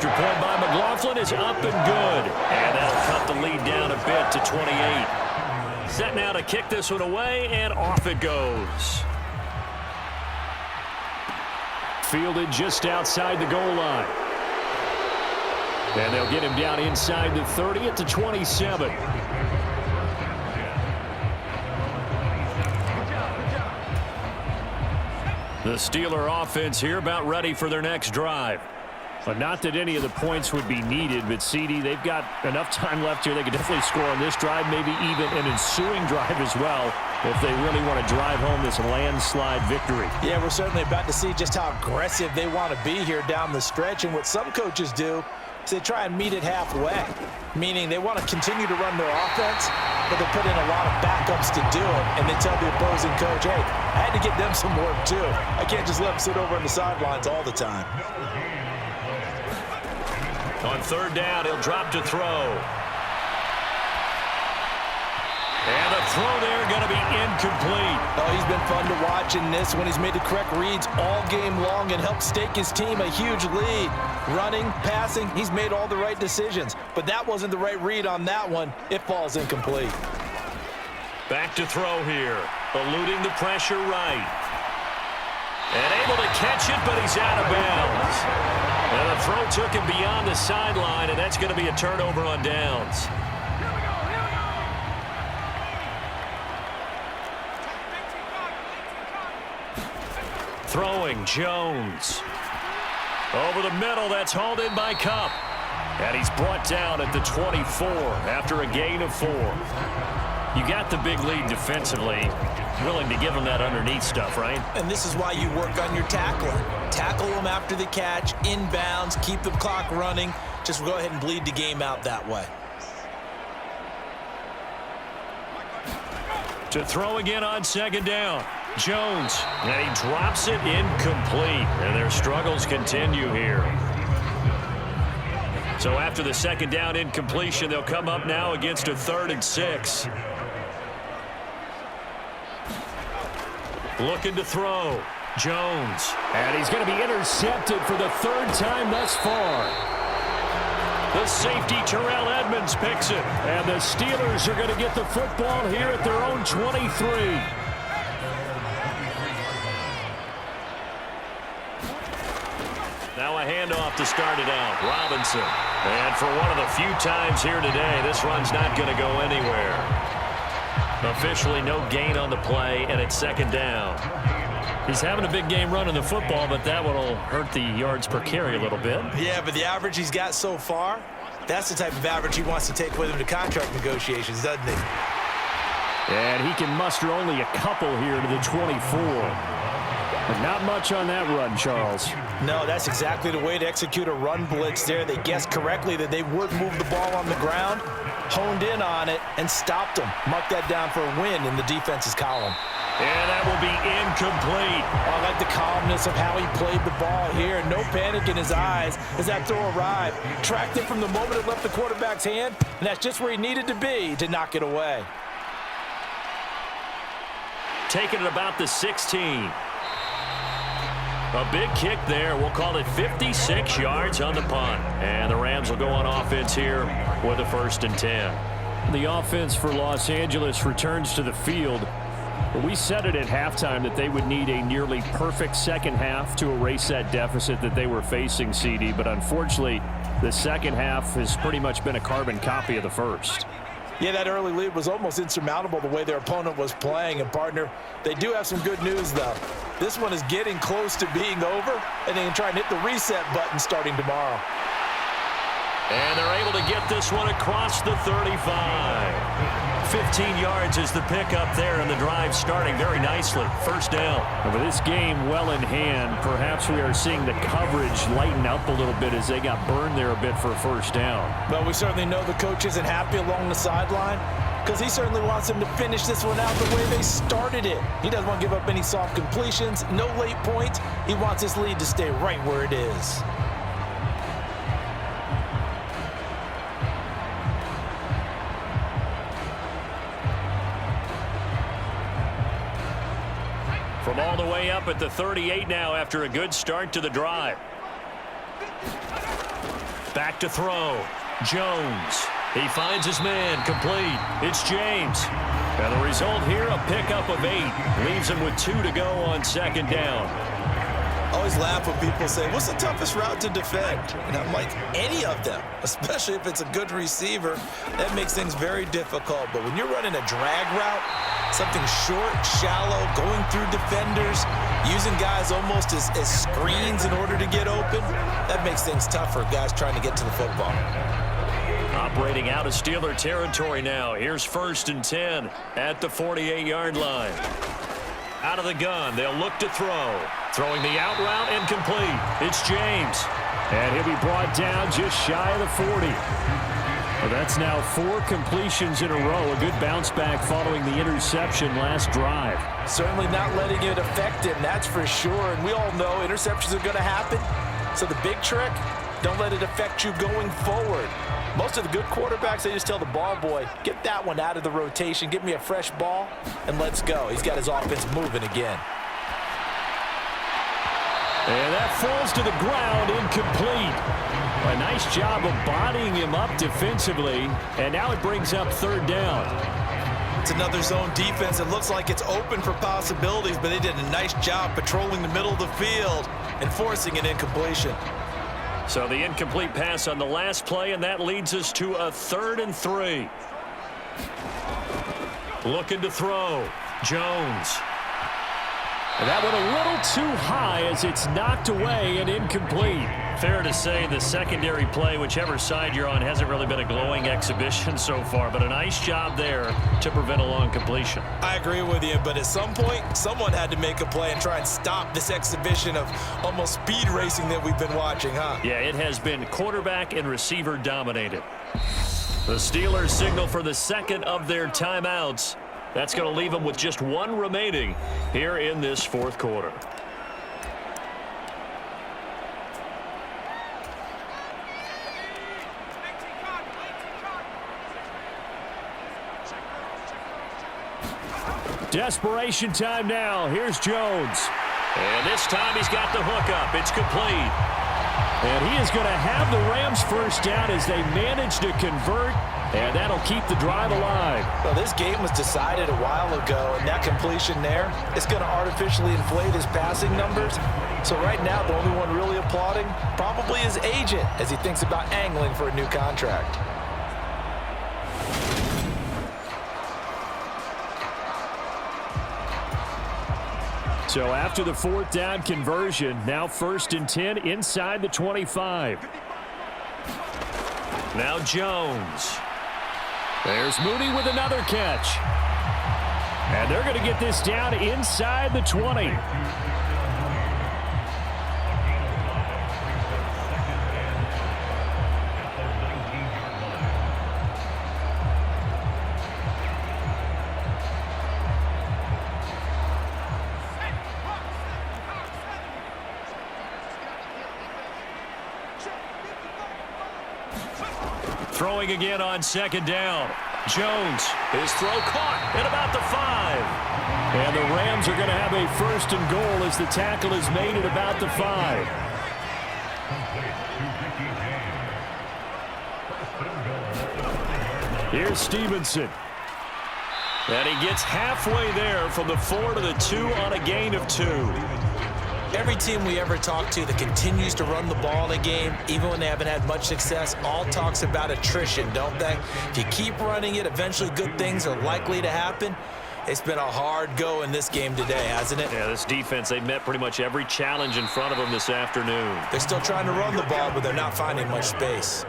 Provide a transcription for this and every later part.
Extra point by McLaughlin is up and good. And that'll cut the lead down a bit to 28. Set now to kick this one away, and off it goes. Fielded just outside the goal line. And they'll get him down inside the 30 at the 27. The Steeler offense here about ready for their next drive. But not that any of the points would be needed, but CD, they've got enough time left here. They could definitely score on this drive, maybe even an ensuing drive as well, if they really want to drive home this landslide victory. Yeah, we're certainly about to see just how aggressive they want to be here down the stretch. And what some coaches do is they try and meet it halfway, meaning they want to continue to run their offense, but they put in a lot of backups to do it, and they tell the opposing coach, hey, I had to get them some work too. I can't just let them sit over on the sidelines all the time. On third down, he'll drop to throw. And the throw there going to be incomplete. Oh, he's been fun to watch in this one. He's made the correct reads all game long and helped stake his team a huge lead. Running, passing, he's made all the right decisions. But that wasn't the right read on that one. It falls incomplete. Back to throw here. Eluding the pressure right. And able to catch it, but he's out of bounds. And the throw took him beyond the sideline, and that's going to be a turnover on downs. Throwing, Jones. Over the middle, that's hauled in by Cup. And he's brought down at the 24 after a gain of 4. You got the big lead defensively. Willing to give them that underneath stuff, right? And this is why you work on your tackling. Tackle them after the catch, inbounds, keep the clock running. Just go ahead and bleed the game out that way. To throw again on second down. Jones, and he drops it incomplete. And their struggles continue here. So after the second down incompletion, they'll come up now against a 3rd and 6. Looking to throw. Jones. And he's going to be intercepted for the 3rd time thus far. The safety, Terrell Edmonds, picks it. And the Steelers are going to get the football here at their own 23. Now a handoff to start it out. Robinson. And for one of the few times here today, this run's not going to go anywhere. Officially no gain on the play, and it's second down. He's having a big game running the football, but that one will hurt the yards per carry a little bit. Yeah, but the average he's got so far, that's the type of average he wants to take with him to contract negotiations, doesn't he? And he can muster only a couple here to the 24. But not much on that run, Charles. No, that's exactly the way to execute a run blitz there. They guessed correctly that they would move the ball on the ground, honed in on it, and stopped them. Mark that down for a win in the defense's column. And that will be incomplete. I like the calmness of how he played the ball here. No panic in his eyes as that throw arrived. Tracked it from the moment it left the quarterback's hand, and that's just where he needed to be to knock it away. Taking it about the 16. A big kick there. We'll call it 56 yards on the punt. And the Rams will go on offense here with a 1st and 10. The offense for Los Angeles returns to the field. We said it at halftime that they would need a nearly perfect second half to erase that deficit that they were facing, CD. But unfortunately, the second half has pretty much been a carbon copy of the first. Yeah, that early lead was almost insurmountable the way their opponent was playing. And, partner, they do have some good news, though. This one is getting close to being over, and they can try and hit the reset button starting tomorrow. And they're able to get this one across the 35. 15 yards is the pickup there, and the drive starting very nicely. First down. And with this game well in hand, perhaps we are seeing the coverage lighten up a little bit as they got burned there a bit for a first down. Well, we certainly know the coach isn't happy along the sideline because he certainly wants them to finish this one out the way they started it. He doesn't want to give up any soft completions, no late points. He wants his lead to stay right where it is. From all the way up at the 38 now after a good start to the drive. Back to throw. Jones. He finds his man, complete. It's James. And the result here, a pickup of 8. Leaves him with 2 to go on second down. Always laugh when people say, what's the toughest route to defend? And I'm like, any of them, especially if it's a good receiver. That makes things very difficult. But when you're running a drag route, something short, shallow, going through defenders, using guys almost as screens in order to get open, that makes things tough for guys trying to get to the football. Operating out of Steeler territory now. Here's 1st and 10 at the 48-yard line. Out of the gun, they'll look to throw. Throwing the out route incomplete. It's James. And he'll be brought down just shy of the 40. Well, that's now 4 completions in a row. A good bounce back following the interception last drive. Certainly not letting it affect him, that's for sure. And we all know interceptions are going to happen. So the big trick, don't let it affect you going forward. Most of the good quarterbacks, they just tell the ball boy, get that one out of the rotation, give me a fresh ball, and let's go. He's got his offense moving again. And that falls to the ground, incomplete. A nice job of bodying him up defensively, and now it brings up 3rd down. It's another zone defense. It looks like it's open for possibilities, but they did a nice job patrolling the middle of the field and forcing an incompletion. So the incomplete pass on the last play, and that leads us to a 3rd and 3. Looking to throw. Jones. And that one a little too high as it's knocked away and incomplete. Fair to say the secondary play, whichever side you're on, hasn't really been a glowing exhibition so far, but a nice job there to prevent a long completion. I agree with you, but at some point, someone had to make a play and try and stop this exhibition of almost speed racing that we've been watching, huh? Yeah, it has been quarterback and receiver dominated. The Steelers signal for the 2nd of their timeouts. That's going to leave them with just 1 remaining here in this 4th quarter. Desperation time now. Here's Jones. And this time he's got the hook up. It's complete. And he is going to have the Rams first down as they manage to convert. And that'll keep the drive alive. Well, this game was decided a while ago, and that completion there is going to artificially inflate his passing numbers. So right now, the only one really applauding probably his agent as he thinks about angling for a new contract. So after the 4th down conversion, now 1st and 10 inside the 25. Now Jones. There's Mooney with another catch. And they're going to get this down inside the 20. Throwing again on 2nd down. Jones, his throw caught at about the 5. And the Rams are going to have a 1st and goal as the tackle is made at about the 5. Here's Stevenson. And he gets halfway there from the 4 to the 2 on a gain of 2. Every team we ever talk to that continues to run the ball in a game, even when they haven't had much success, all talks about attrition, don't they? If you keep running it, eventually good things are likely to happen. It's been a hard go in this game today, hasn't it? Yeah, this defense, they've met pretty much every challenge in front of them this afternoon. They're still trying to run the ball, but they're not finding much space.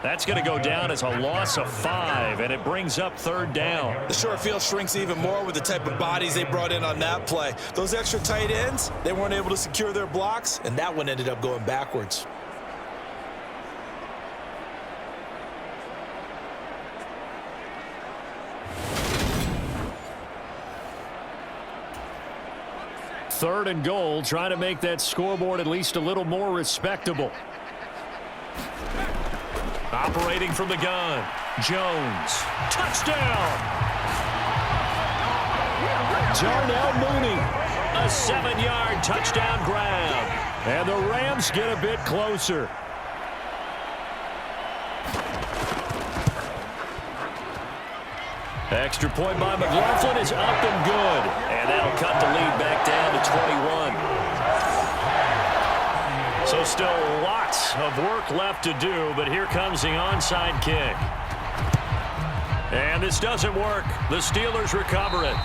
That's going to go down as a loss of 5, and it brings up 3rd down. The short field shrinks even more with the type of bodies they brought in on that play. Those extra tight ends, they weren't able to secure their blocks, and that one ended up going backwards. Third and goal, trying to make that scoreboard at least a little more respectable. Operating from the gun, Jones. Touchdown! Darnell Mooney. A 7-yard touchdown grab. And the Rams get a bit closer. Extra point by McLaughlin is up and good. And that'll cut the lead back down to 21. So still lots of work left to do, but here comes the onside kick. And this doesn't work. The Steelers recover it.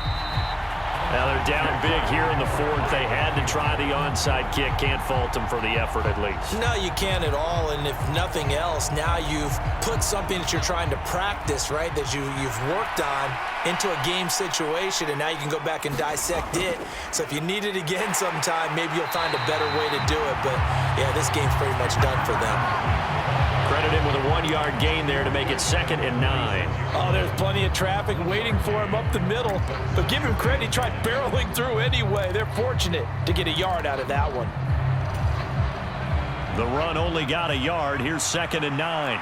Now they're down big here in the fourth. They had to try the onside kick. Can't fault them for the effort at least. No, you can't at all. And if nothing else, now you've put something that you're trying to practice, right, that you've worked on into a game situation, and now you can go back and dissect it. So if you need it again sometime, maybe you'll find a better way to do it. But, yeah, this game's pretty much done for them. Credit him with a 1-yard gain there to make it 2nd and 9. Oh, there's plenty of traffic waiting for him up the middle. But give him credit, he tried barreling through anyway. They're fortunate to get a yard out of that one. The run only got a yard. Here's 2nd and 9.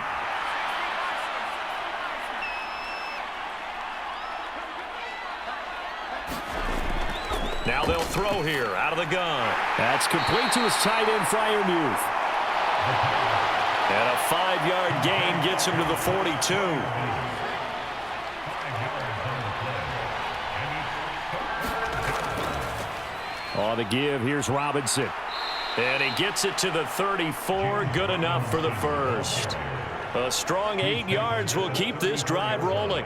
Now they'll throw here out of the gun. That's complete to his tight end, Freiermuth. And a 5-yard gain gets him to the 42. On the give, here's Robinson. And he gets it to the 34. Good enough for the first. A strong 8 yards will keep this drive rolling.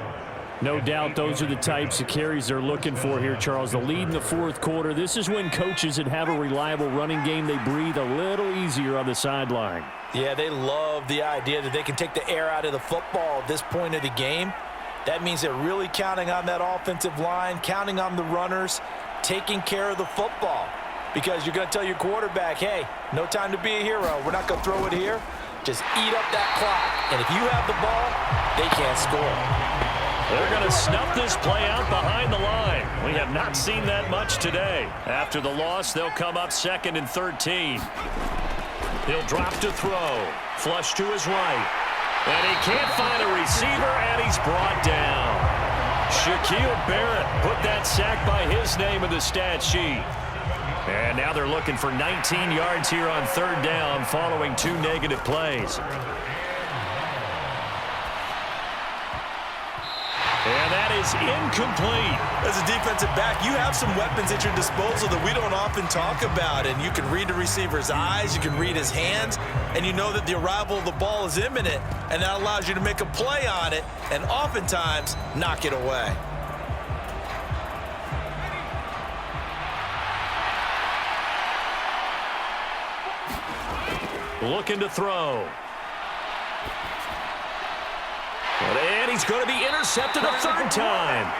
No doubt those are the types of carries they're looking for here, Charles. The lead in the fourth quarter. This is when coaches that have a reliable running game, they breathe a little easier on the sideline. Yeah, they love the idea that they can take the air out of the football at this point of the game. That means they're really counting on that offensive line, counting on the runners, taking care of the football. Because you're going to tell your quarterback, hey, no time to be a hero. We're not going to throw it here. Just eat up that clock. And if you have the ball, they can't score. They're going to snuff this play out behind the line. We have not seen that much today. After the loss, they'll come up 2nd and 13. He'll drop to throw. Flush to his right. And he can't find a receiver, and he's brought down. Shaquille Barrett put that sack by his name in the stat sheet. And now they're looking for 19 yards here on 3rd down following 2 negative plays. And that is incomplete. As a defensive back, you have some weapons at your disposal that we don't often talk about. And you can read the receiver's eyes, you can read his hands, and you know that the arrival of the ball is imminent, and that allows you to make a play on it and oftentimes knock it away. Looking to throw. And he's going to be intercepted a 3rd time.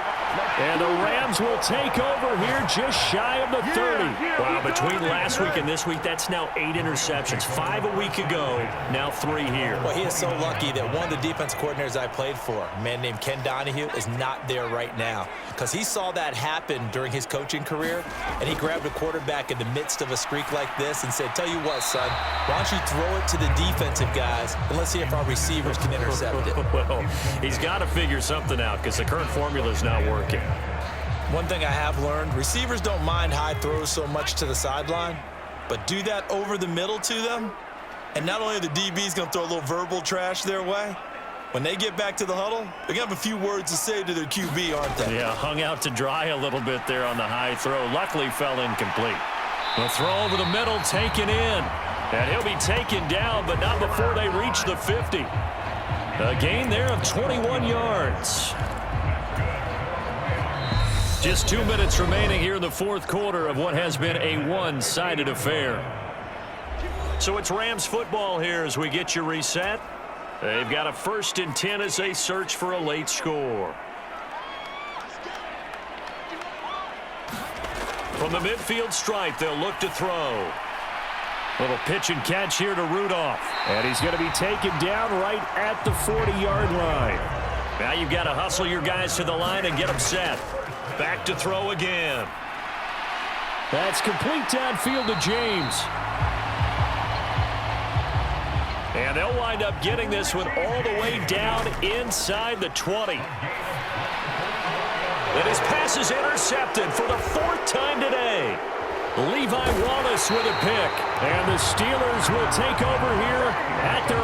And the Rams will take over here just shy of the 30. Wow, between last week and this week, that's now 8 interceptions. 5 a week ago, now 3 here. Well, he is so lucky that one of the defense coordinators I played for, a man named Ken Donahue, is not there right now. Because he saw that happen during his coaching career, and he grabbed a quarterback in the midst of a streak like this and said, tell you what, son, why don't you throw it to the defensive guys, and let's see if our receivers can intercept it. Well, he's got to figure something out because the current formula is not working. One thing I have learned, receivers don't mind high throws so much to the sideline, but do that over the middle to them, and not only are the DBs going to throw a little verbal trash their way, when they get back to the huddle, they're going to have a few words to say to their QB, aren't they? Yeah, hung out to dry a little bit there on the high throw. Luckily fell incomplete. The throw over the middle, taken in. And he'll be taken down, but not before they reach the 50. A gain there of 21 yards. Just 2 minutes remaining here in the fourth quarter of what has been a one-sided affair. So it's Rams football here as we get you reset. They've got a 1st and 10 as they search for a late score. From the midfield stripe, they'll look to throw. Little pitch and catch here to Rudolph. And he's going to be taken down right at the 40-yard line. Now you've got to hustle your guys to the line and get them set. Back to throw again. That's complete downfield to James. And they'll wind up getting this one all the way down inside the 20. And his pass is intercepted for the 4th time today. Levi Wallace with a pick. And the Steelers will take over here at the